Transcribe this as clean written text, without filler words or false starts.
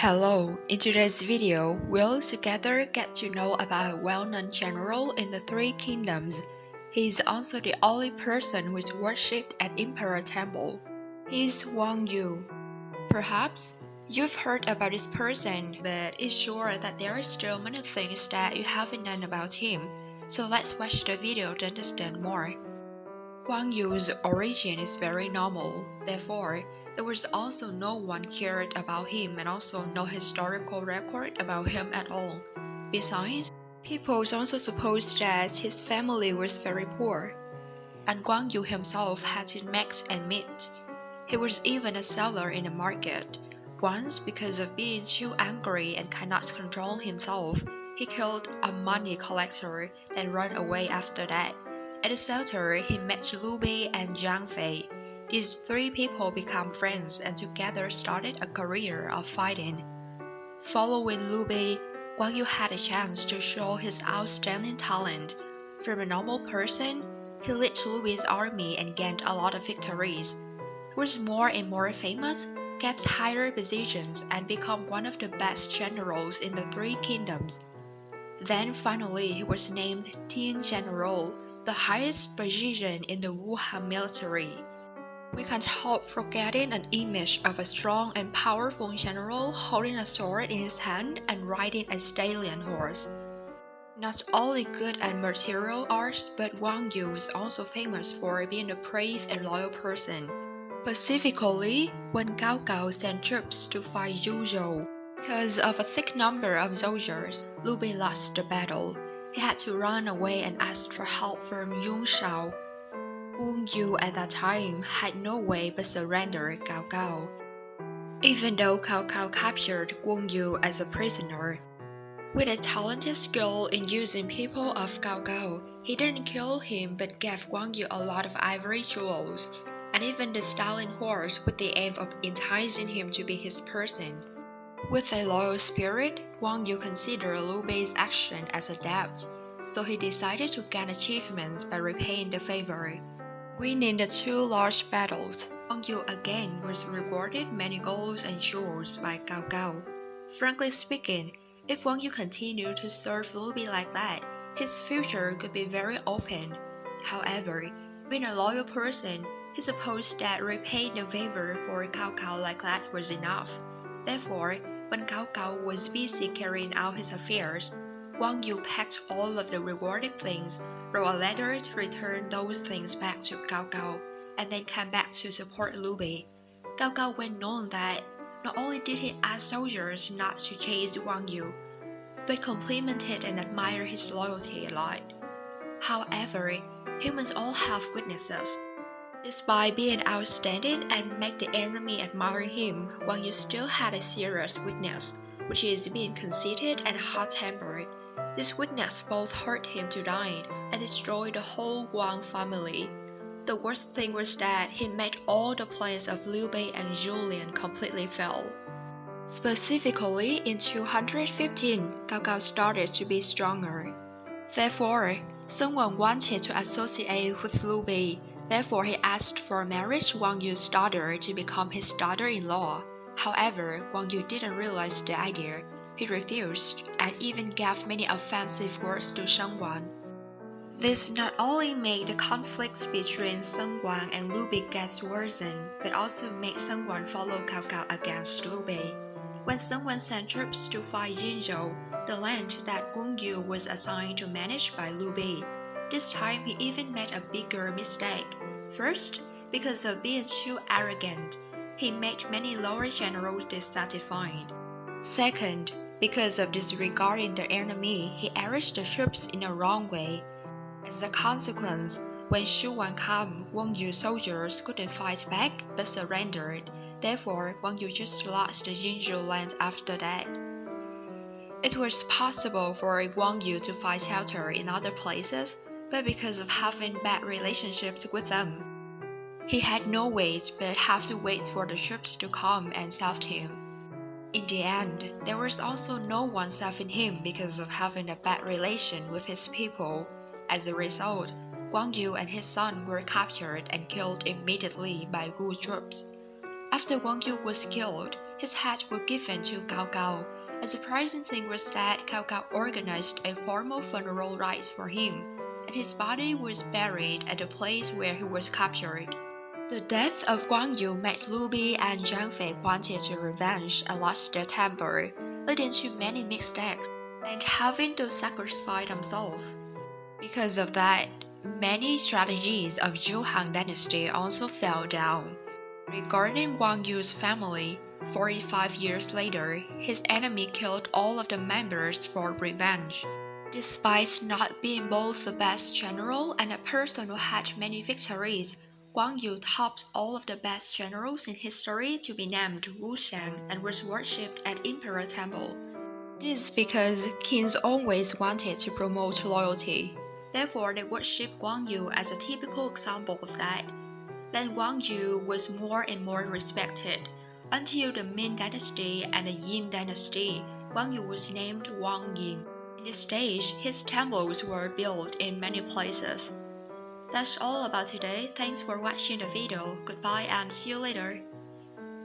Hello, in today's video, we'll together get to know about a well-known general in the Three Kingdoms. He is also the only person who is worshipped at Emperor Temple. He's Guan Yu. Perhaps you've heard about this person, but it's sure that there are still many things that you haven't known about him. So let's watch the video to understand more. Guan Yu's origin is very normal, therefore, there was also no one cared about him and also no historical record about him at all. Besides, people also supposed that his family was very poor, and Guan Yu himself had to make and meet. He was even a seller in the market. Once, because of being too angry and cannot control himself, he killed a money collector and ran away after that. At the shelter, he met Liu Bei and Zhang Fei. These three people became friends and together started a career of fighting. Following Liu Bei, Guan Yu had a chance to show his outstanding talent. From a normal person, he led Liu Bei's army and gained a lot of victories. He was more and more famous, kept higher positions, and became one of the best generals in the Three Kingdoms. Then finally, he was named Ting General, the highest position in the Wuhan military. We can't help forgetting an image of a strong and powerful general holding a sword in his hand and riding a stallion horse. Not only good at martial arts, but Guan Yu is also famous for being a brave and loyal person. Specifically, when Cao Cao sent troops to fight Zhuzhou, because of a thick number of soldiers, Liu Bei lost the battle. He had to run away and ask for help from Yun Shao. Guan Yu at that time had no way but surrender Cao Cao. Even though Cao Cao captured Guan Yu as a prisoner, with a talented skill in using people of Cao Cao, he didn't kill him but gave Guan Yu a lot of ivory jewels, and even the stallion horse with the aim of enticing him to be his person. With a loyal spirit, Guan Yu considered Liu Bei's action as a debt, so he decided to gain achievements by repaying the favor. Winning the two large battles, Guan Yu again was rewarded many golds and jewels by Cao Cao. Frankly speaking, if Guan Yu continued to serve Liu Bei like that, his future could be very open. However, being a loyal person, he supposed that repaying the favor for Cao Cao like that was enough. Therefore, when Cao Cao was busy carrying out his affairs, Guan Yu packed all of the rewarded things, wrote a letter to return those things back to Cao Cao, and then came back to support Liu Bei. Cao Cao went on that not only did he ask soldiers not to chase Guan Yu, but complimented and admired his loyalty a lot. However, humans all have weaknesses. Despite being outstanding and make the enemy admire him, Guan Yu still had a serious weakness, which is being conceited and hot-tempered. This weakness both hurt him to die and destroyed the whole Guan family. The worst thing was that he made all the plans of Liu Bei and Julian completely fail. Specifically, in 215, Cao Cao started to be stronger. Therefore, someone wanted to associate with Liu Bei. Therefore, he asked for marriage Guan Yu's daughter to become his daughter-in-law. However, Guan Yu didn't realize the idea. He refused and even gave many offensive words to Shengguan. This not only made the conflicts between Shengguan and Liu Bei get worsen, but also made Shengguan follow Cao Cao against Liu Bei. When Shengguan sent troops to fight Jinzhou, the land that Guan Yu was assigned to manage by Liu Bei, this time he even made a bigger mistake. First, because of being too arrogant, he made many lower generals dissatisfied. Second, because of disregarding the enemy, he arranged the troops in a wrong way. As a consequence, when Shu Wan came, Guan Yu's soldiers couldn't fight back but surrendered. Therefore, Guan Yu just lost the Jinzhou land after that. It was possible for Guan Yu to find shelter in other places, but because of having bad relationships with them, he had no way but have to wait for the troops to come and save him. In the end, there was also no one saving him because of having a bad relation with his people. As a result, Guan Yu and his son were captured and killed immediately by Wu troops. After Guan Yu was killed, his head was given to Cao Cao. A surprising thing was that Cao Cao organized a formal funeral rites for him, and his body was buried at the place where he was captured. The death of Guan Yu made Lu Bi and Zhang Fei wanted to revenge and lost their temper, leading to many mistakes and having to sacrifice themselves. Because of that, many strategies of Zhu Han dynasty also fell down. Regarding Guan Yu's family, 45 years later, his enemy killed all of the members for revenge. Despite not being both the best general and a person who had many victories, Guan Yu topped all of the best generals in history to be named Wu Shan and was worshipped at Emperor Temple. This is because kings always wanted to promote loyalty. Therefore, they worshipped Guan Yu as a typical example of that. Then Guan Yu was more and more respected. Until the Ming Dynasty and the Yin Dynasty, Guan Yu was named Wang Yin. In this stage, his temples were built in many places. That's all about today. Thanks for watching the video. Goodbye and see you later.